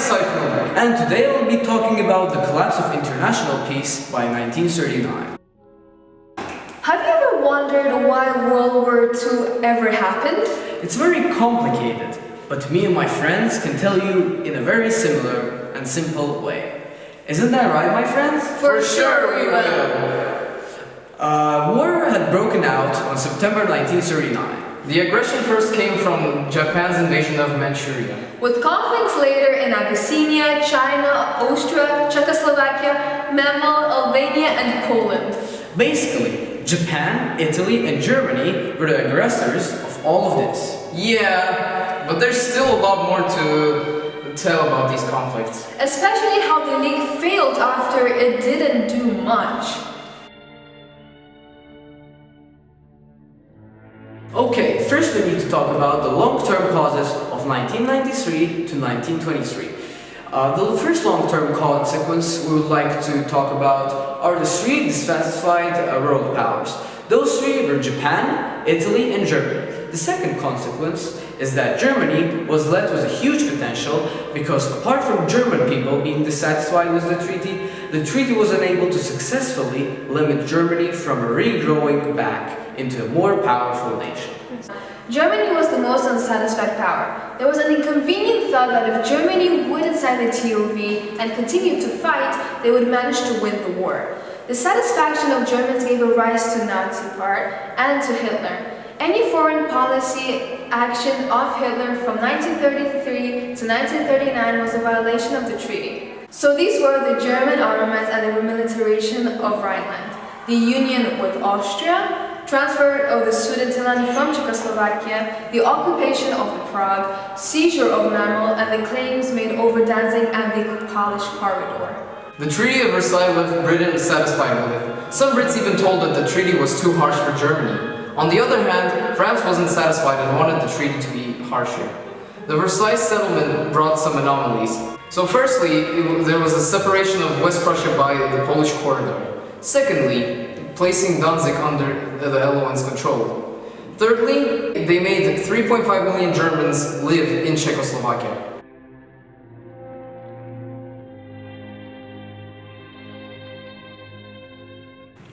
adelsaidtayfun. And today I'll be talking about the collapse of international peace by 1939. Have you ever wondered why World War II ever happened? It's very complicated, but me and my friends can tell you in a very similar and simple way. Isn't that right, my friends? For sure we will. War had broken out on September 1939. The aggression first came from Japan's invasion of Manchuria. With conflicts later in Abyssinia, China, Austria, Czechoslovakia, Myanmar, Albania, and Poland. Basically, Japan, Italy, and Germany were the aggressors of all of this. Yeah, but there's still a lot more to tell about these conflicts. Especially how the League failed after it didn't do much. Okay, first we need to talk about the long-term causes of 1993 to 1923. The first long-term consequence we would like to talk about are the three dissatisfied world powers. Those three were Japan, Italy, and Germany. The second consequence is that Germany was left with a huge potential because apart from German people being dissatisfied with the treaty was unable to successfully limit Germany from regrowing back into a more powerful nation. Germany was the most unsatisfied power. There was an inconvenient thought that if Germany wouldn't sign the TOV and continue to fight, they would manage to win the war. The satisfaction of Germans gave a rise to Nazi part and to Hitler. Any foreign policy action of Hitler from 1933 to 1939 was a violation of the treaty. So these were the German armaments and the remilitarization of Rhineland, the union with Austria, transfer of the Sudetenland from Czechoslovakia, the occupation of the Prague, seizure of Myanmar, and the claims made over Danzig and the Polish corridor. The Treaty of Versailles left Britain satisfied with it. Some Brits even told that the treaty was too harsh for Germany. On the other hand, France wasn't satisfied and wanted the treaty to be harsher. The Versailles settlement brought some anomalies. So firstly, there was the separation of West Prussia by the Polish corridor. Secondly, placing Danzig under the LON's control. Thirdly, they made 3.5 million Germans live in Czechoslovakia.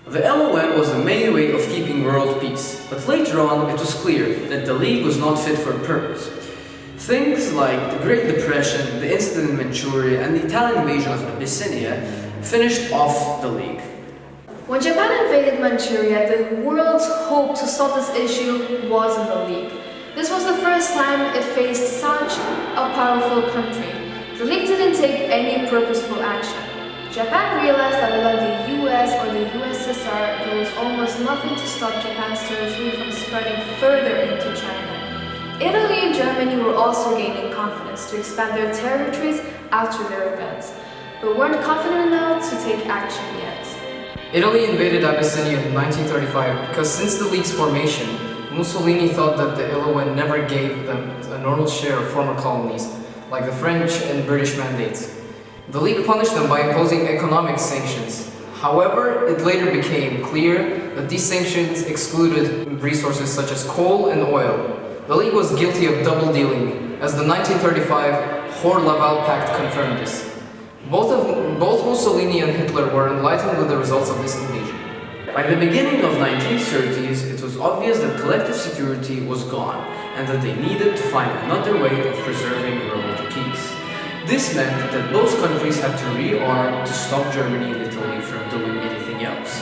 The LON was the main way of keeping world peace, but later on it was clear that the League was not fit for purpose. Things like the Great Depression, the incident in Manchuria, and the Italian invasion of Abyssinia finished off the League. When Japan invaded Manchuria, the world's hope to solve this issue was in the League. This was the first time it faced such a powerful country. The League didn't take any purposeful action. Japan realized that without the US or the USSR, there was almost nothing to stop Japan's territory from spreading further into China. Italy and Germany were also gaining confidence to expand their territories after their events, but weren't confident enough to take action yet. Italy invaded Abyssinia in 1935 because since the League's formation, Mussolini thought that the LON never gave them a normal share of former colonies, like the French and British mandates. The League punished them by imposing economic sanctions. However, it later became clear that these sanctions excluded resources such as coal and oil. The League was guilty of double dealing, as the 1935 Hoare-Laval Pact confirmed this. Both Mussolini and Hitler were enlightened with the results of this invasion. By the beginning of 1930s, it was obvious that collective security was gone and that they needed to find another way of preserving world peace. This meant that both countries had to rearm to stop Germany and Italy from doing anything else.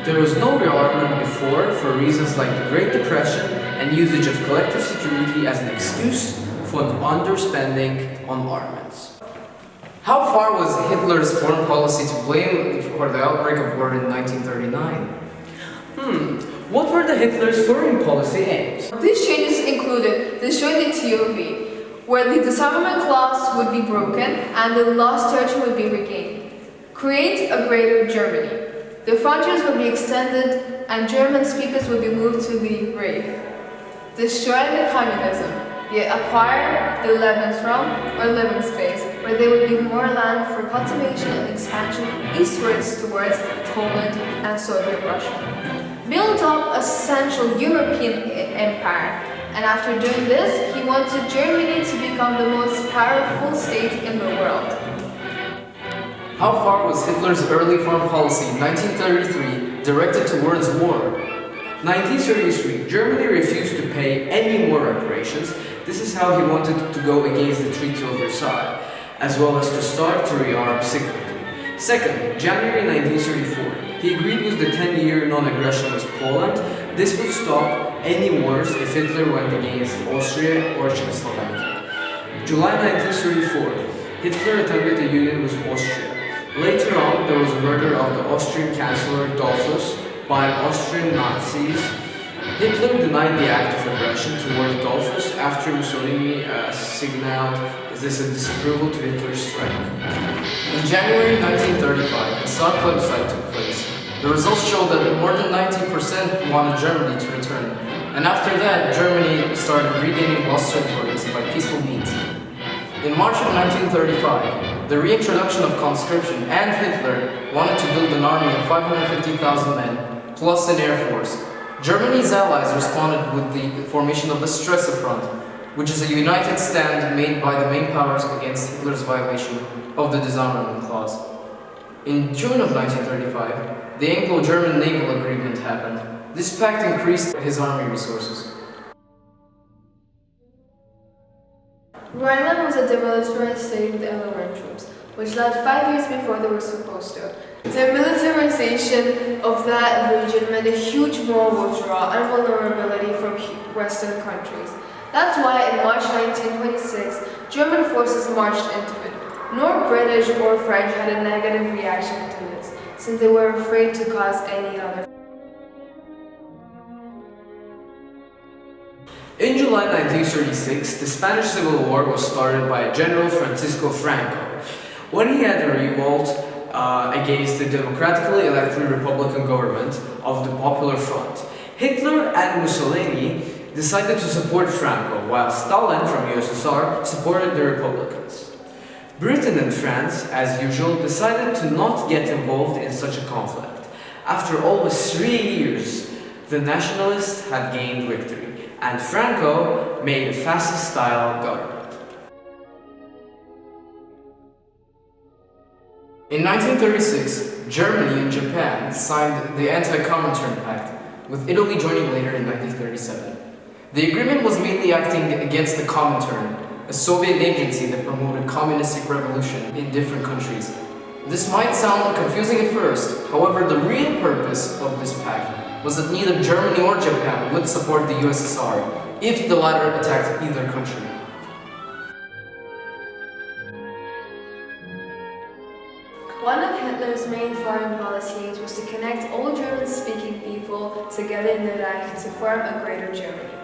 There was no rearmament before for reasons like the Great Depression and usage of collective security as an excuse for underspending on armaments. How far was Hitler's foreign policy to blame for the outbreak of war in 1939? What were the Hitler's foreign policy aims? These changes included destroying the TOV, where the disarmament clause would be broken and the lost territory would be regained. Create a greater Germany. The frontiers would be extended and German speakers would be moved to the Reich. Destroying the communism. They acquire the Lebensraum or living space, where there would be more land for cultivation and expansion eastwards towards Poland and Soviet Russia. Build up a central European empire And after doing this, he wanted Germany to become the most powerful state in the world. How far was Hitler's early foreign policy in 1933 directed towards war? 1933, Germany refused to pay any war reparations. This is how he wanted to go against the Treaty of Versailles, as well as to start to rearm secretly. Secondly, January 1934, he agreed with the 10-year non-aggression with Poland. This would stop any wars if Hitler went against Austria or Czechoslovakia. July 1934, Hitler attempted a union with Austria. Later on, there was a murder of the Austrian Chancellor Dollfuss by Austrian Nazis. Hitler denied the act of aggression towards Dollfuss after Mussolini signaled this a disapproval to Hitler's strike. In January 1935, the Saar plebiscite took place. The results showed that more than 90% wanted Germany to return, and after that, Germany started regaining lost territories by peaceful means. In March of 1935, the reintroduction of conscription and Hitler wanted to build an army of 550,000 men, plus an air force. Germany's allies responded with the formation of the Stresse Front, which is a united stand made by the main powers against Hitler's violation of the disarmament clause. In June of 1935, the Anglo-German naval agreement happened. This pact increased his army resources. Rhineland was a demilitarized state with LON troops, which left 5 years before they were supposed to. The militarization of that region meant a huge moral withdrawal and vulnerability from Western countries. That's why in March 1926, German forces marched into it. Nor British or French had a negative reaction to this, since they were afraid to cause any other. In July 1936, the Spanish Civil War was started by General Francisco Franco. When he had a revolt against the democratically elected Republican government of the Popular Front, Hitler and Mussolini decided to support Franco, while Stalin from USSR supported the Republicans. Britain and France, as usual, decided to not get involved in such a conflict. After almost 3 years, the nationalists had gained victory, and Franco made a fascist-style government. In 1936, Germany and Japan signed the Anti-Comintern Pact, with Italy joining later in 1937. The agreement was mainly acting against the Comintern, a Soviet agency that promoted communistic revolution in different countries. This might sound confusing at first, however, the real purpose of this pact was that neither Germany or Japan would support the USSR if the latter attacked either country. One of Hitler's main foreign policies was to connect all German-speaking people together in the Reich to form a greater Germany.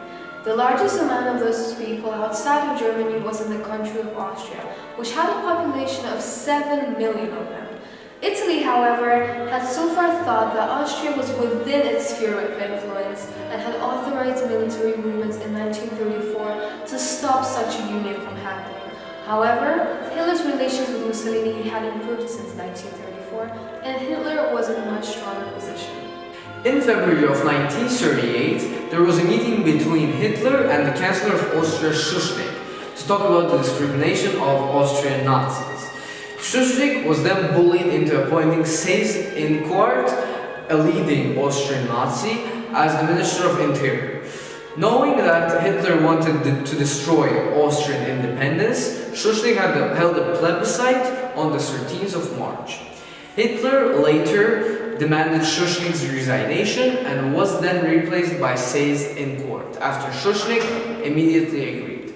The largest amount of those people outside of Germany was in the country of Austria, which had a population of 7 million of them. Italy, however, had so far thought that Austria was within its sphere of influence and had authorized military movements in 1934 to stop such a union from happening. However, Hitler's relations with Mussolini had improved since 1934, and Hitler was in a much stronger position. In February of 1938, there was a meeting between Hitler and the Chancellor of Austria, Schuschnigg, to talk about the discrimination of Austrian Nazis. Schuschnigg was then bullied into appointing Seyss-Inquart, a leading Austrian Nazi, as the Minister of Interior. Knowing that Hitler wanted to destroy Austrian independence, Schuschnigg had held a plebiscite on the 13th of March. Hitler later demanded Schuschnigg's resignation and was then replaced by Seyss-Inquart, after Schuschnigg immediately agreed.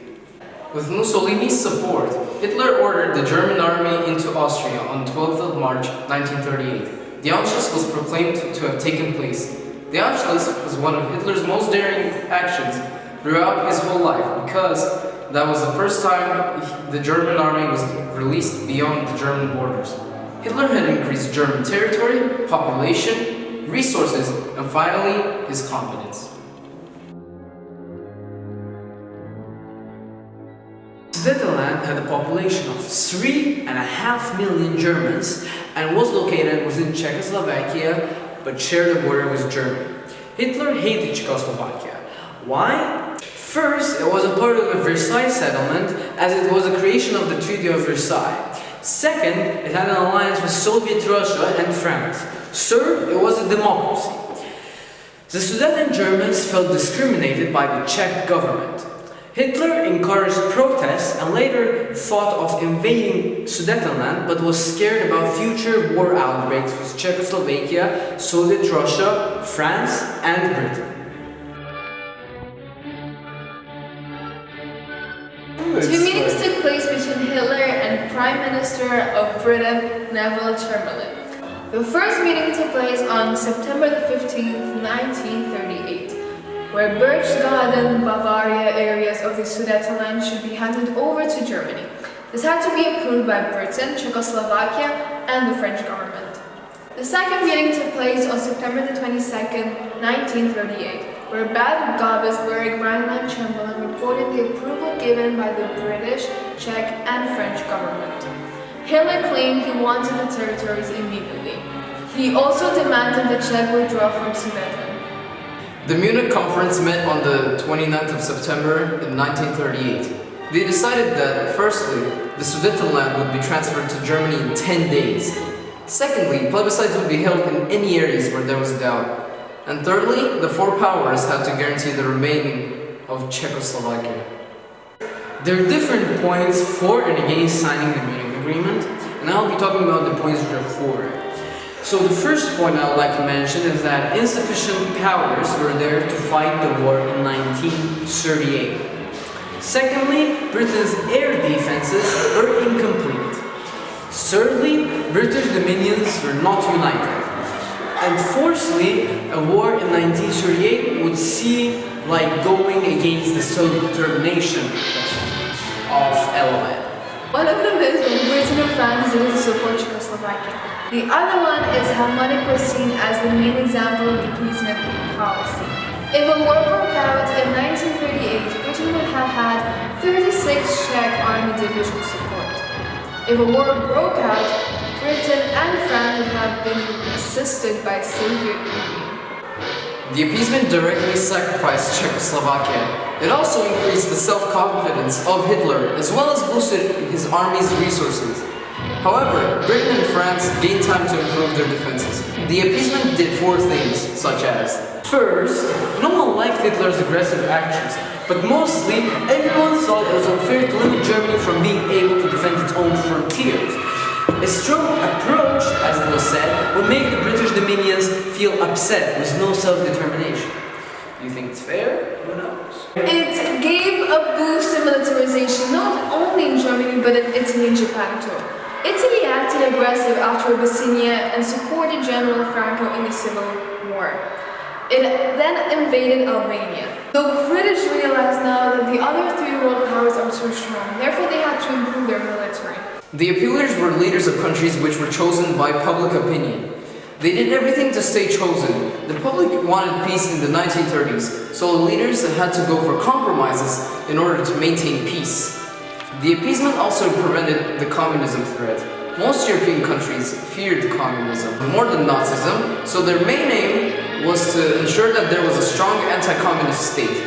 With Mussolini's support, Hitler ordered the German army into Austria on 12th of March 1938. The Anschluss was proclaimed to have taken place. The Anschluss was one of Hitler's most daring actions throughout his whole life because that was the first time the German army was released beyond the German borders. Hitler had increased German territory, population, resources, and finally, his confidence. Sudetenland had a population of 3.5 million Germans and was located within Czechoslovakia but shared a border with Germany. Hitler hated Czechoslovakia. Why? First, it was a part of the Versailles settlement, as it was a creation of the Treaty of Versailles. Second, it had an alliance with Soviet Russia and France. Third, it was a democracy. The Sudeten Germans felt discriminated by the Czech government. Hitler encouraged protests and later thought of invading Sudetenland, but was scared about future war outbreaks with Czechoslovakia, Soviet Russia, France, and Britain. Two meetings took place between Hitler and Prime Minister of Britain, Neville Chamberlain. The first meeting took place on September the 15th, 1938, where Berchtesgaden, Bavaria areas of the Sudetenland should be handed over to Germany. This had to be approved by Britain, Czechoslovakia, and the French government. The second meeting took place on September the 22nd, 1938, where Bad Godesberg, Rhineland Chamberlain reported the approval given by the British, Czech, and French government. Hitler claimed he wanted the territories immediately. He also demanded the Czech withdraw from Sudeten. The Munich Conference met on the 29th of September in 1938. They decided that, firstly, the Sudetenland would be transferred to Germany in 10 days. Secondly, plebiscites would be held in any areas where there was doubt. And thirdly, the four powers had to guarantee the remaining of Czechoslovakia. There are different points for and against signing the Munich Agreement, and I'll be talking about the points which are for it. So the first point I would like to mention is that insufficient powers were there to fight the war in 1938. Secondly, Britain's air defenses were incomplete. Thirdly, British dominions were not united. And fourthly, a war in 1938 would seem like going against the self-determination of LON. One of them is when Britain and France did to support Czechoslovakia. The other one is how Munich was seen as the main example of appeasement policy. If a war broke out in 1938, Britain would have had 36 Czech army division support. If a war broke out, Britain and France would have been assisted by Soviet Union. The appeasement directly sacrificed Czechoslovakia. It also increased the self-confidence of Hitler, as well as boosted his army's resources. However, Britain and France gained time to improve their defenses. The appeasement did four things, such as: first, no one liked Hitler's aggressive actions, but mostly everyone thought it was unfair to limit Germany from being able to defend its own frontiers. A strong approach, as it was said, would make the British dominions feel upset with no self-determination. Do you think it's fair? Who knows? It gave a boost to militarization not only in Germany but in Italy and Japan too. Italy acted aggressive after Abyssinia and supported General Franco in the Civil War. It then invaded Albania. The British realized now that the other three world powers are too strong, therefore they had to improve their military. The appealers were leaders of countries which were chosen by public opinion. They did everything to stay chosen. The public wanted peace in the 1930s, so the leaders had to go for compromises in order to maintain peace. The appeasement also prevented the communism threat. Most European countries feared communism more than Nazism, so their main aim was to ensure that there was a strong anti-communist state.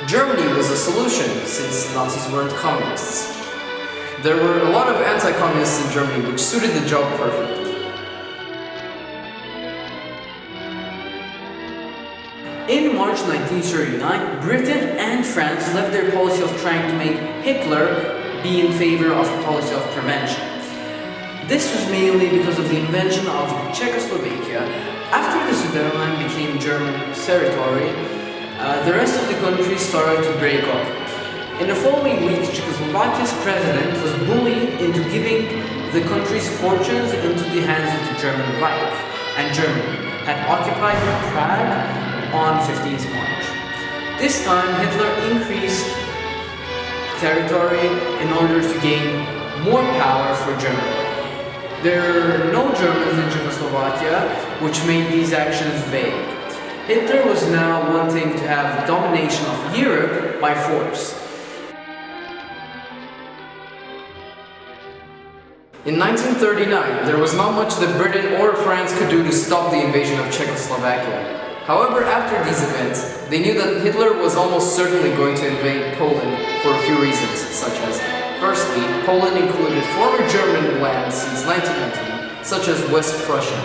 Germany was a solution, since Nazis weren't communists. There were a lot of anti-communists in Germany, which suited the job perfectly. In March 1939, Britain and France left their policy of trying to make Hitler be in favor of a policy of prevention. This was mainly because of the invention of Czechoslovakia. After the Sudetenland became German territory, the rest of the country started to break up. In the following weeks, Czechoslovakia's president was bullied into giving the country's fortunes into the hands of the German Reich, and Germany had occupied Prague on 15th March. This time, Hitler increased territory in order to gain more power for Germany. There are no Germans in Czechoslovakia, which made these actions vague. Hitler was now wanting to have domination of Europe by force. In 1939, there was not much that Britain or France could do to stop the invasion of Czechoslovakia. However, after these events, they knew that Hitler was almost certainly going to invade Poland for a few reasons, such as, firstly, Poland included former German lands since 1919, such as West Prussia.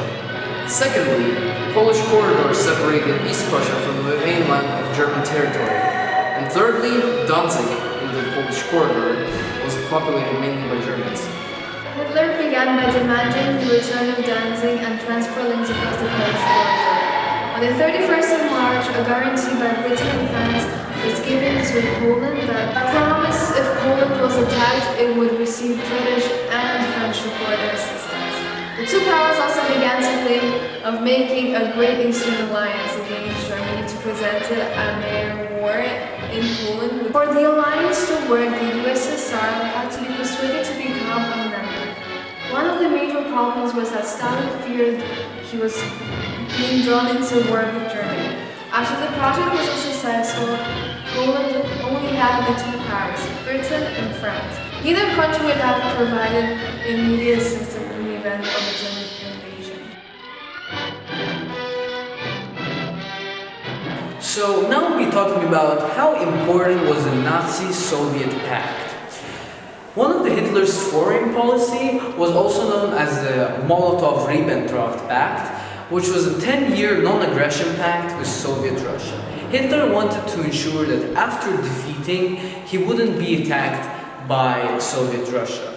Secondly, Polish corridors separated East Prussia from the mainland of German territory. And thirdly, Danzig, in the Polish corridor, was populated mainly by Germans. Hitler began by demanding the return of Danzig and transport links across the Polish corridor. On the 31st of March, a guarantee by Britain and France was given to Poland that promised if Poland was attacked, it would receive British and French support and assistance. The two powers also began to think of making a Great Eastern Alliance against Germany to prevent a mere war in Poland. For the alliance to work, the USSR had to be persuaded to become a member. One of the major problems was that Stalin feared he was being drawn into war with Germany. After the project was unsuccessful, Poland only had the two powers, Britain and France. Neither country would have provided immediate assistance in the event of a German invasion. So now we'll be talking about how important was the Nazi-Soviet pact. One of the Hitler's foreign policy was also known as the Molotov-Ribbentrop Pact, which was a 10-year non-aggression pact with Soviet Russia. Hitler wanted to ensure that after defeating, he wouldn't be attacked by Soviet Russia.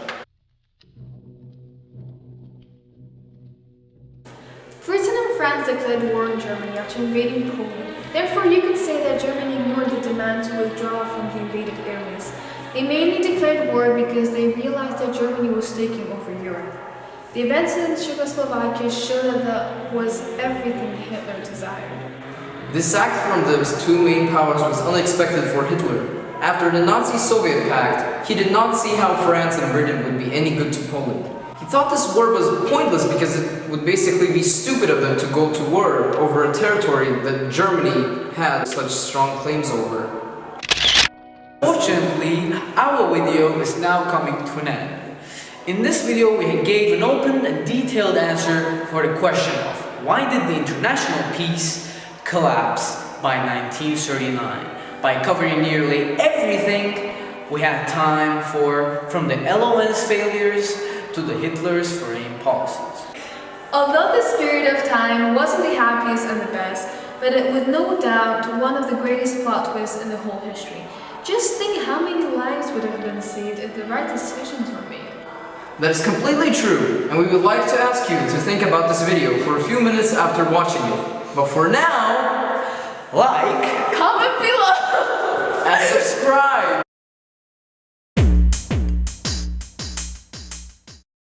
Britain and France declared war on Germany after invading Poland. Therefore, you could say that Germany ignored the demand to withdraw from the invaded areas. They mainly declared war because they realized that Germany was taking over Europe. The events in Czechoslovakia showed that that was everything Hitler desired. This act from those two main powers was unexpected for Hitler. After the Nazi-Soviet pact, he did not see how France and Britain would be any good to Poland. He thought this war was pointless because it would basically be stupid of them to go to war over a territory that Germany had such strong claims over. Fortunately, our video is now coming to an end. In this video, we gave an open and detailed answer for the question of why did the international peace collapse by 1939? By covering nearly everything we had time for, from the LON's failures to the Hitler's foreign policies. Although this period of time wasn't the happiest and the best, but it with no doubt one of the greatest plot twists in the whole history. Just think how many lives would have been saved if the right decisions were made. That is completely true, and we would like to ask you to think about this video for a few minutes after watching it. But for now, Comment below!